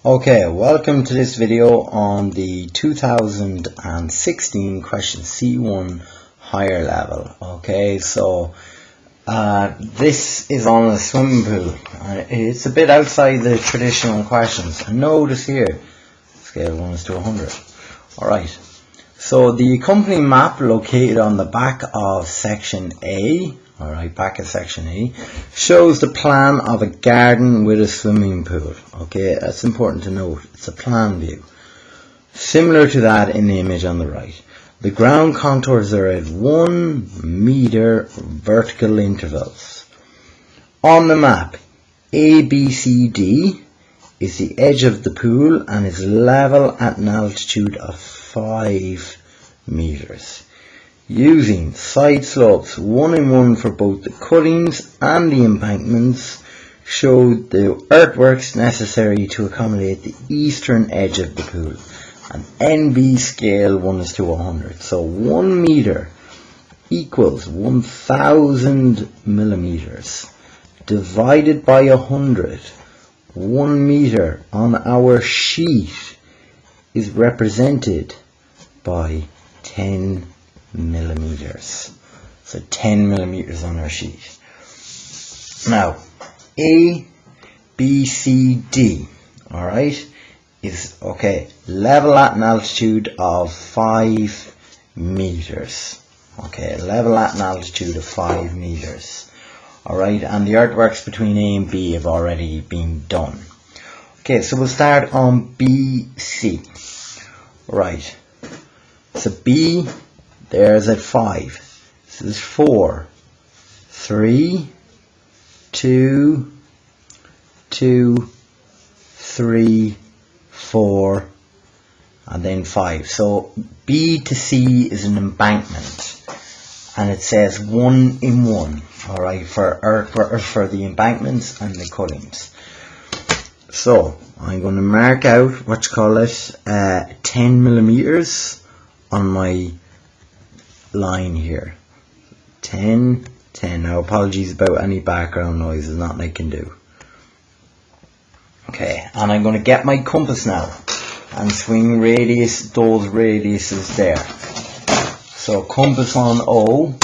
Okay, welcome to this video on the 2016 question C1 higher level. Okay, so this is on a swimming pool. It's a bit outside the traditional questions. And notice here, scale of 1 is to 100. Alright, so the accompanying map located on the back of section A, alright, back of section A, shows the plan of a garden with a swimming pool. Okay, that's important to note. It's a plan view. Similar to that in the image on the right. The ground contours are at 1 meter vertical intervals. On the map, ABCD is the edge of the pool and is level at an altitude of 5 meters. Using side slopes 1 and 1 for both the cuttings and the embankments, show the earthworks necessary to accommodate the eastern edge of the pool. An NB scale 1 is to 100. So 1 meter equals 1000 millimeters divided by 100. 1 meter on our sheet is represented by 10 millimeters. So 10 millimeters on our sheet. Now, A, B, C, D, alright, is, okay, level at an altitude of 5 meters. Okay, level at an altitude of 5 meters. Alright, and the earthworks between A and B have already been done. Okay, so we'll start on BC. Right, so B, there's at 5. So there's 4, 3, 2, 2, 3, 4, and then 5. So B to C is an embankment, and it says 1 in 1. All right, for the embankments and the cuttings. So I'm going to mark out what you call it 10 millimeters on my line here. 10. Now apologies about any background noise, there's nothing I can do. Okay, and I'm going to get my compass now and swing those radiuses there. So compass on O.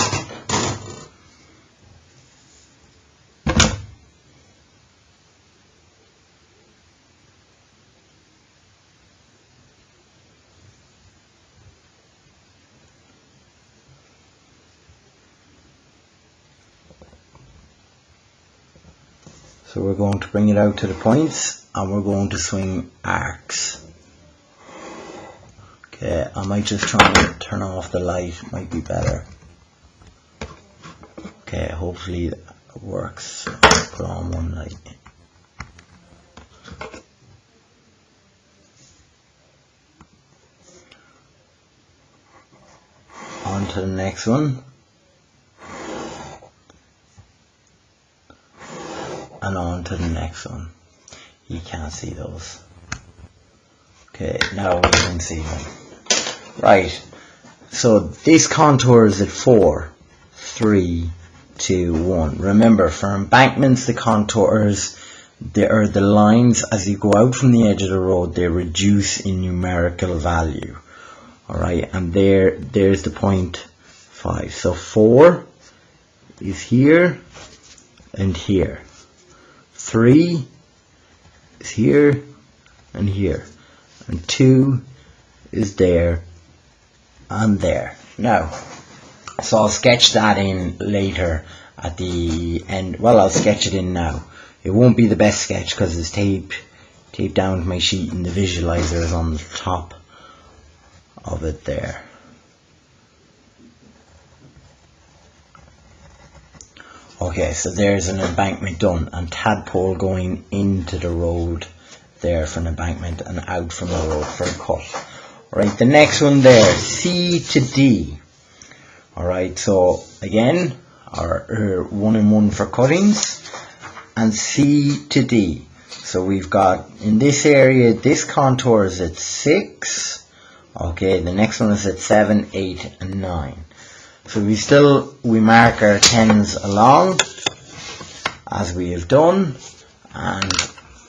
So we're going to bring it out to the points and we're going to swing arcs. Okay, I might just try and turn off the light, might be better. Okay, hopefully it works. Put on one light. On to the next one. And on to the next one. You can't see those. Okay, now we can see them. Right, so this contour is at 4, 3, 2, 1. Remember, for embankments, the contours, they are the lines as you go out from the edge of the road, they reduce in numerical value. Alright, and there's the point 5. So 4 is here and here. 3 is here and here, and 2 is there and there. Now, so I'll sketch that in later at the end. Well, I'll sketch it in now. It won't be the best sketch because it's taped down to my sheet and the visualizer is on the top of it there. Okay, so there's an embankment done and tadpole going into the road there for an embankment and out from the road for a cut. Alright, the next one there, C to D. Alright, so again, our 1 and 1 for cuttings and C to D. So we've got in this area, this contour is at 6. Okay, the next one is at 7, 8 and 9. So we mark our 10s along as we have done, and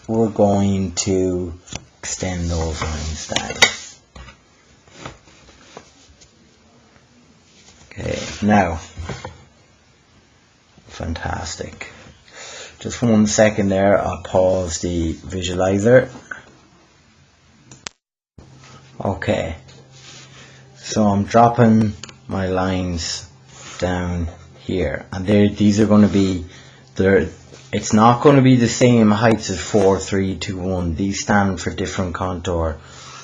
we're going to extend those lines down. Okay, now, fantastic. Just 1 second there, I'll pause the visualizer. Okay, so I'm dropping my lines down here, and these are going to be, it's not going to be the same heights as 4, 3, 2, 1. These stand for different contour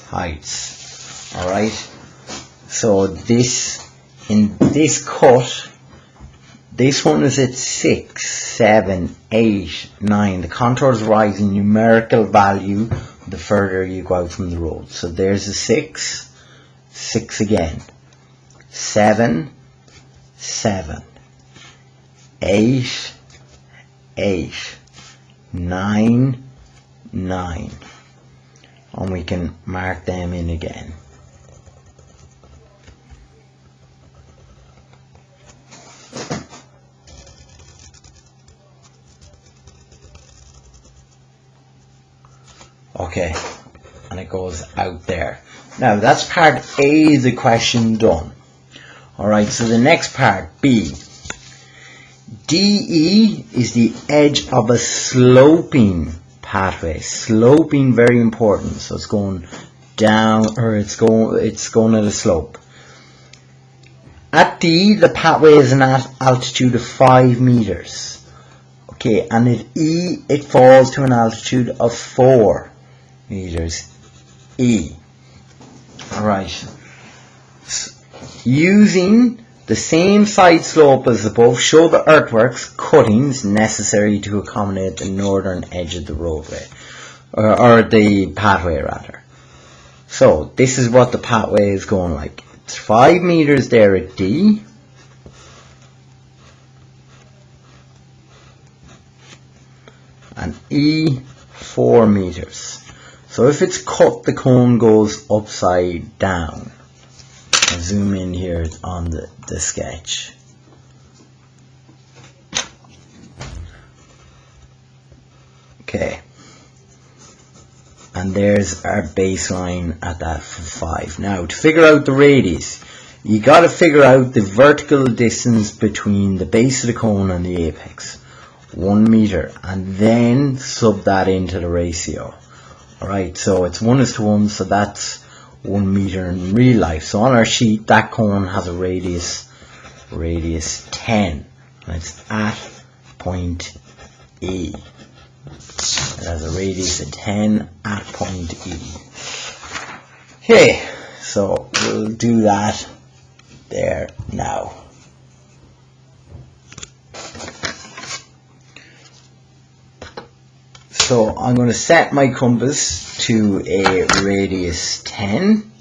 heights. Alright, so in this cut, this one is at 6, 7, 8, 9. The contours rise in numerical value the further you go out from the road. So there's a 6, 6 again, 7, 7, 8, 8, 9, 9. And we can mark them in again. Okay, and it goes out there. Now that's part A of the question done. Alright, so the next part, B. DE is the edge of a sloping pathway. Sloping, very important. So it's going down, or it's going at a slope. At D, the pathway is an altitude of 5 meters. Okay, and at E, it falls to an altitude of 4 meters. E. Alright. Using the same side slope as above, show the earthworks cuttings necessary to accommodate the northern edge of the roadway, or the pathway rather. So this is what the pathway is going like. It's 5 meters there at D. And E, 4 meters. So if it's cut, the cone goes upside down. I'll zoom in here on the sketch. Okay. And there's our baseline at that for 5. Now, to figure out the radius, you got to figure out the vertical distance between the base of the cone and the apex. 1 meter. And then sub that into the ratio. Alright, so it's 1:1, so that's 1 meter in real life. So on our sheet, that cone has a radius 10. And it's at point E. It has a radius of 10 at point E. Okay, so we'll do that there now. So I'm going to set my compass to a radius 10.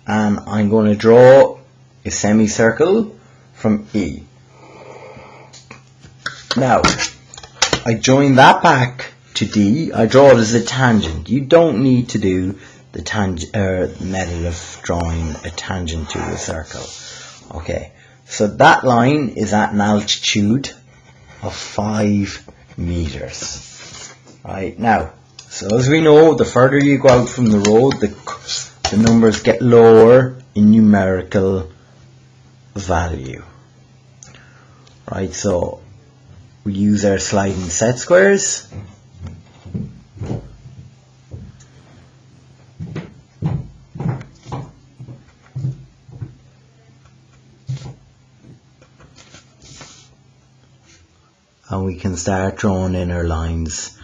And I'm going to draw a semicircle from E. Now, I join that back to D. I draw it as a tangent. You don't need to do the method of drawing a tangent to a circle. Okay, so that line is at an altitude of 5 meters. Right, now, so as we know, the further you go out from the road, the numbers get lower in numerical value. Right, so we use our sliding set squares. And we can start drawing in our lines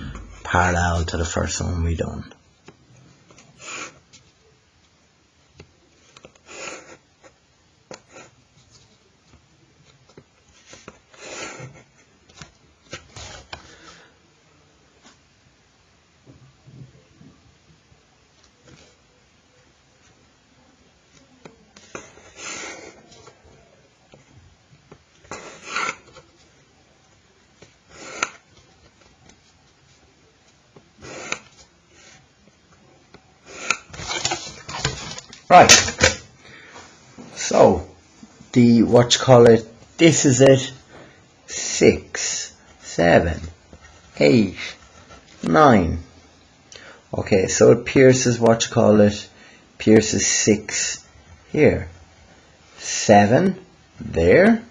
parallel to the first one we done. Right, so the, what you call it, this is it, 6, 7, 8, 9. Okay, so it pierces, what you call it, pierces 6 here, 7 there,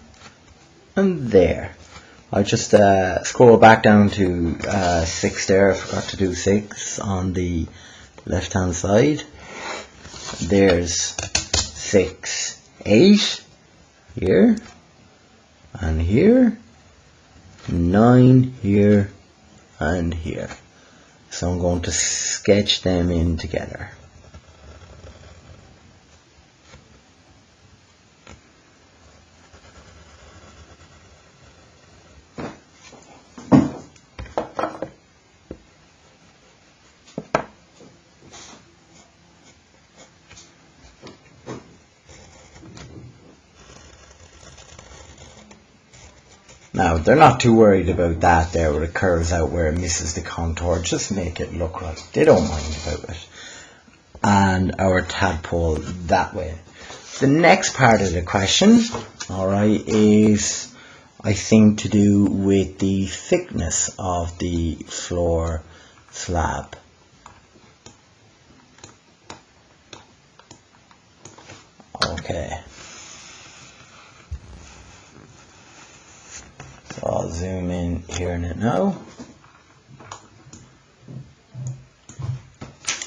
and there. I'll just scroll back down to 6 there. I forgot to do 6 on the left hand side. There's 6, 8 here, and here, 9 here, and here. So I'm going to sketch them in together. Now, they're not too worried about that there where it curves out where it misses the contour. Just make it look right. They don't mind about it. And our tadpole that way. The next part of the question, alright, is I think to do with the thickness of the floor slab. Okay. So I'll zoom in here in it now.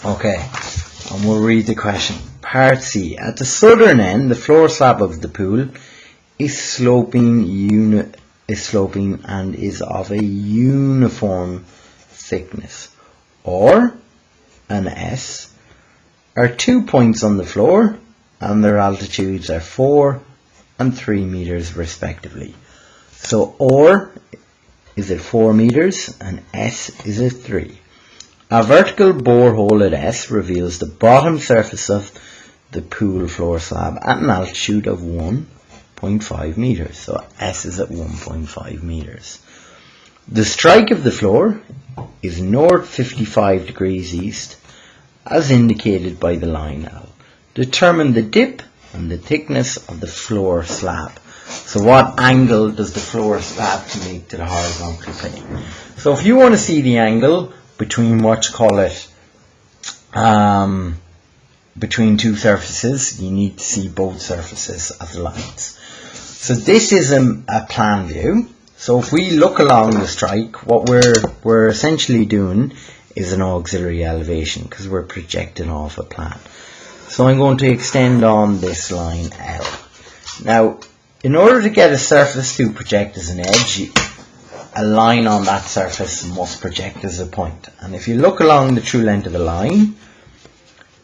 Okay, and we'll read the question. Part C. At the southern end, the floor slab of the pool is sloping and is of a uniform thickness, or an S, are 2 points on the floor and their altitudes are 4 and 3 meters respectively. So or is at 4 meters and S is at 3. A vertical borehole at S reveals the bottom surface of the pool floor slab at an altitude of 1.5 meters. So S is at 1.5 meters. The strike of the floor is north 55 degrees east as indicated by the line L. Determine the dip and the thickness of the floor slab. So what angle does the floor slab to make to the horizontal plane? So if you want to see the angle between what you call it, between two surfaces, you need to see both surfaces of the lines. So this is a plan view. So if we look along the strike, what we're essentially doing is an auxiliary elevation because we're projecting off a plan. So I'm going to extend on this line L. Now, in order to get a surface to project as an edge, a line on that surface must project as a point. And if you look along the true length of the line,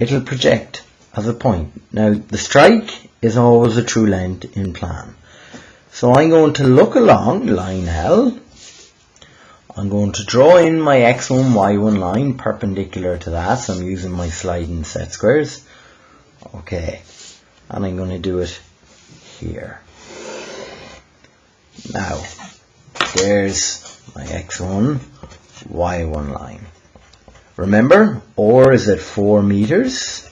it'll project as a point. Now, the strike is always a true length in plan. So I'm going to look along line L. I'm going to draw in my x1, y1 line perpendicular to that. So I'm using my sliding set squares. Okay, and I'm going to do it here. Now, there's my x1, y1 line. Remember, or is at 4 meters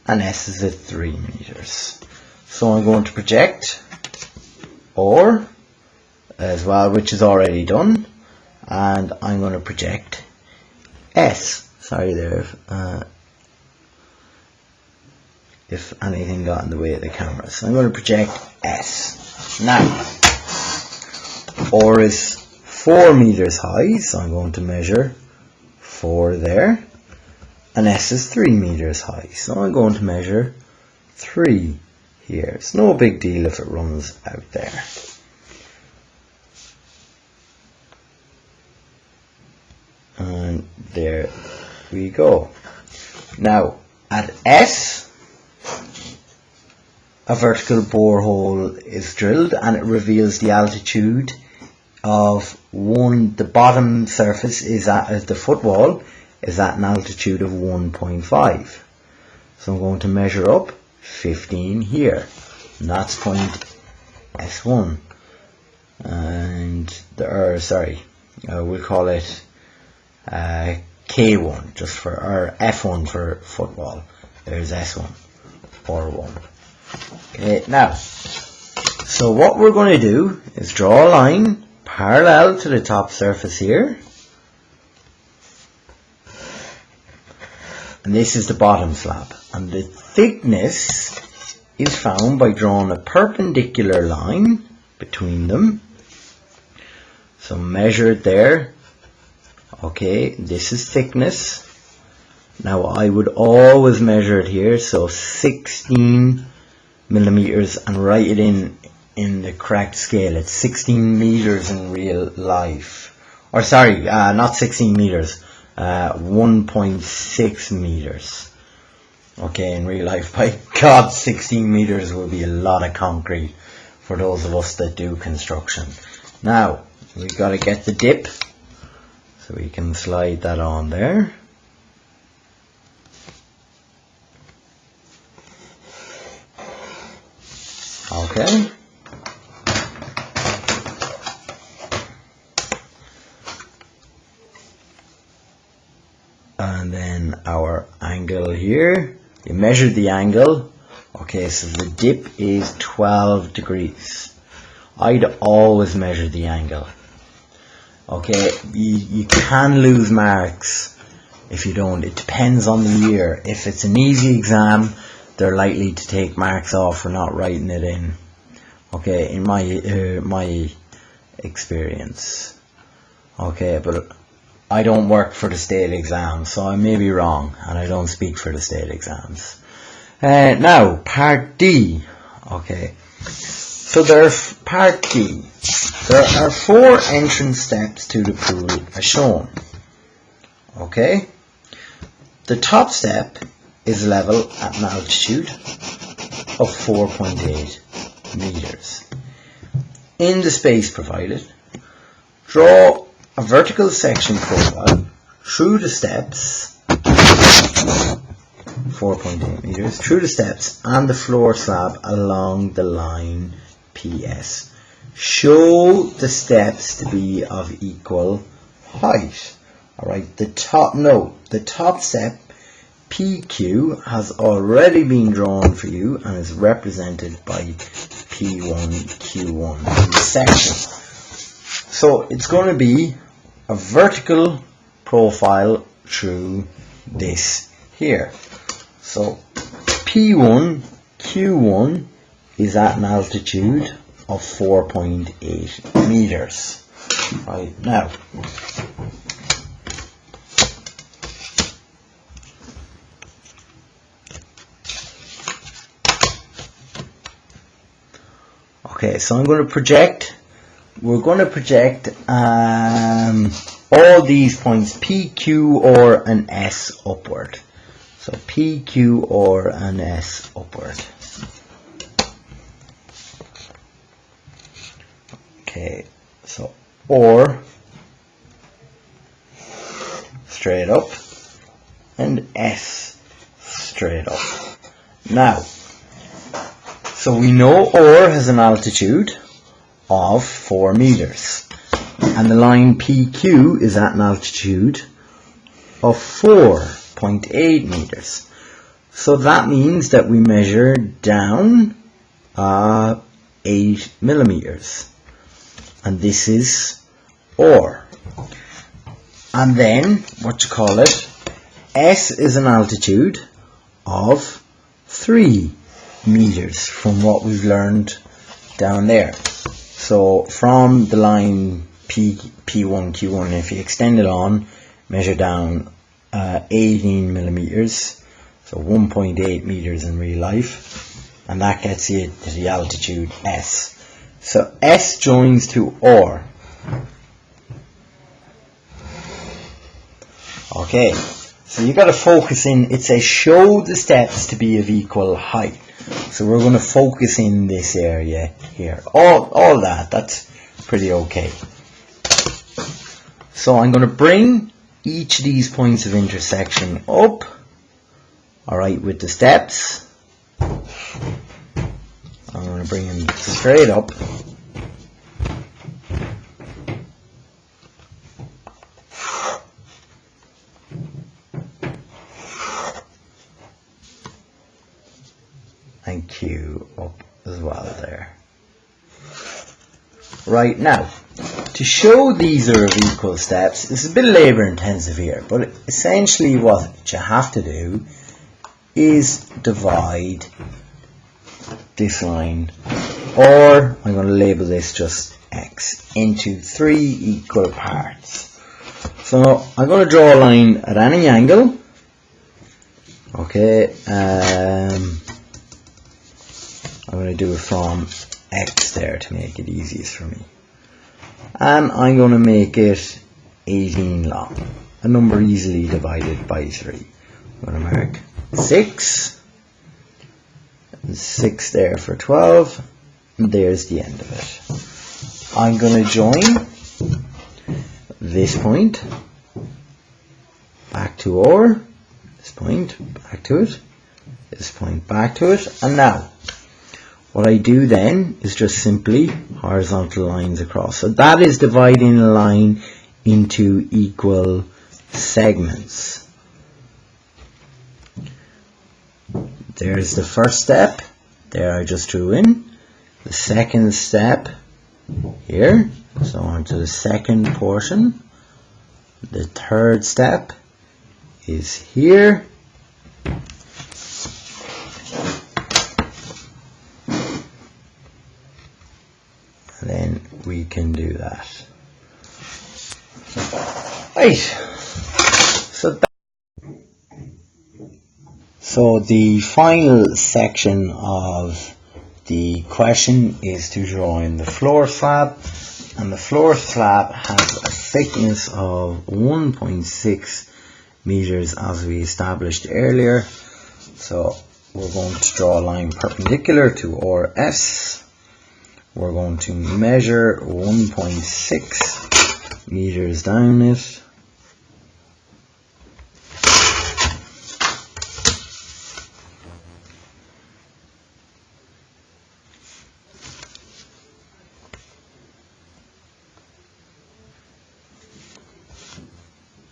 and S is at 3 meters. So I'm going to project or as well, which is already done, and I'm going to project S. Sorry there if anything got in the way of the camera. So I'm going to project S. Now, or is 4 meters high, so I'm going to measure 4 there, and S is 3 meters high, so I'm going to measure 3 here. It's no big deal if it runs out there. And there we go. Now at S, a vertical borehole is drilled and it reveals the altitude of the bottom surface is at the footwall is at an altitude of 1.5. So I'm going to measure up 15 here, and that's point S1, and we'll call it K1 just for, or F1 for footwall. There's S1 or 1. Okay, now, so what we're going to do is draw a line parallel to the top surface here. And this is the bottom slab. And the thickness is found by drawing a perpendicular line between them. So measure it there. Okay, this is thickness. Now I would always measure it here, so 16 millimeters, and write it in the correct scale. It's 16 meters in real life. Or sorry, not 16 meters, 1.6 meters. Okay, in real life, by God, 16 meters will be a lot of concrete for those of us that do construction. Now, we've got to get the dip, so we can slide that on there. Okay. And then our angle here, you measure the angle. Okay, so the dip is 12 degrees. I'd always measure the angle. Okay, you can lose marks if you don't. It depends on the year. If it's an easy exam, they're likely to take marks off for not writing it in. Okay, in my experience. Okay, but I don't work for the state exams, so I may be wrong, and I don't speak for the state exams. Now, part D. Okay, so there's part D. There are 4 entrance steps to the pool as shown. Okay, the top step is level at an altitude of 4.8 meters. In the space provided, draw a vertical section profile through the steps, 4.8 meters, through the steps and the floor slab along the line PS. Show the steps to be of equal height. Alright, the top step PQ has already been drawn for you and is represented by P1, Q1 in the section. So it's going to be a vertical profile through this here. So P1, Q1 is at an altitude of 4.8 meters. Right now, okay, so I'm going to project. We're going to project all these points P, Q, or an S upward. So P, Q, or an S upward. Okay, so or straight up and S straight up. Now, so we know or has an altitude of 4 meters, and the line PQ is at an altitude of 4.8 meters. So that means that we measure down 8 millimeters, and this is or. And then S is an altitude of 3 meters from what we've learned down there. So from the line P1, Q1, if you extend it on, measure down 18 millimeters, so 1.8 meters in real life, and that gets you to the altitude S. So S joins to or. Okay, so you got to focus in. It says show the steps to be of equal height. So we're going to focus in this area here. All that's pretty okay. So I'm going to bring each of these points of intersection up, alright, with the steps. I'm going to bring them straight up. and Q up as well there. Right, now, to show these are of equal steps, it's a bit labour intensive here, but essentially what you have to do is divide this line, or I'm going to label this just X, into 3 equal parts. So I'm going to draw a line at any angle. Okay, I'm going to do it from X there to make it easiest for me. And I'm going to make it 18 long, a number easily divided by 3. I'm going to mark 6, and 6 there for 12, and there's the end of it. I'm going to join this point back to OR, this point back to it, this point back to it, and now what I do then is just simply horizontal lines across. So that is dividing a line into equal segments. There's the first step, there I just drew in. The second step here, so on to the second portion. The third step is here. And then we can do that. Right. So the final section of the question is to draw in the floor slab, and the floor slab has a thickness of 1.6 meters as we established earlier. So we're going to draw a line perpendicular to ORS. We're going to measure 1.6 meters down it.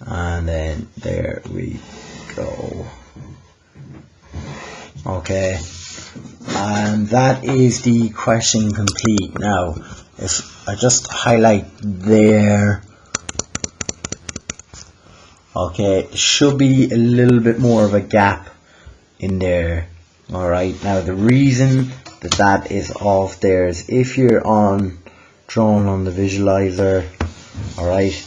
And then there we go. Okay, and that is the question complete. Now, if I just highlight there, okay, should be a little bit more of a gap in there. Alright, now the reason that is off there is if you're drawn on the visualizer, alright,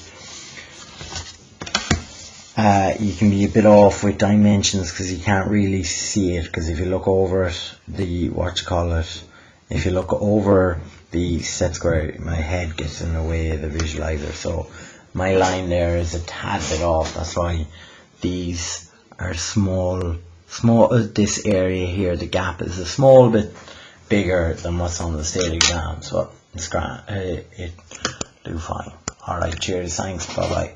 you can be a bit off with dimensions because you can't really see it, because if you look over it, if you look over the set square, my head gets in the way of the visualizer, so my line there is a tad bit off. That's why these are small. This area here, the gap is a small bit bigger than what's on the state exam, so it's grand. It do fine. Alright, cheers, thanks, bye bye.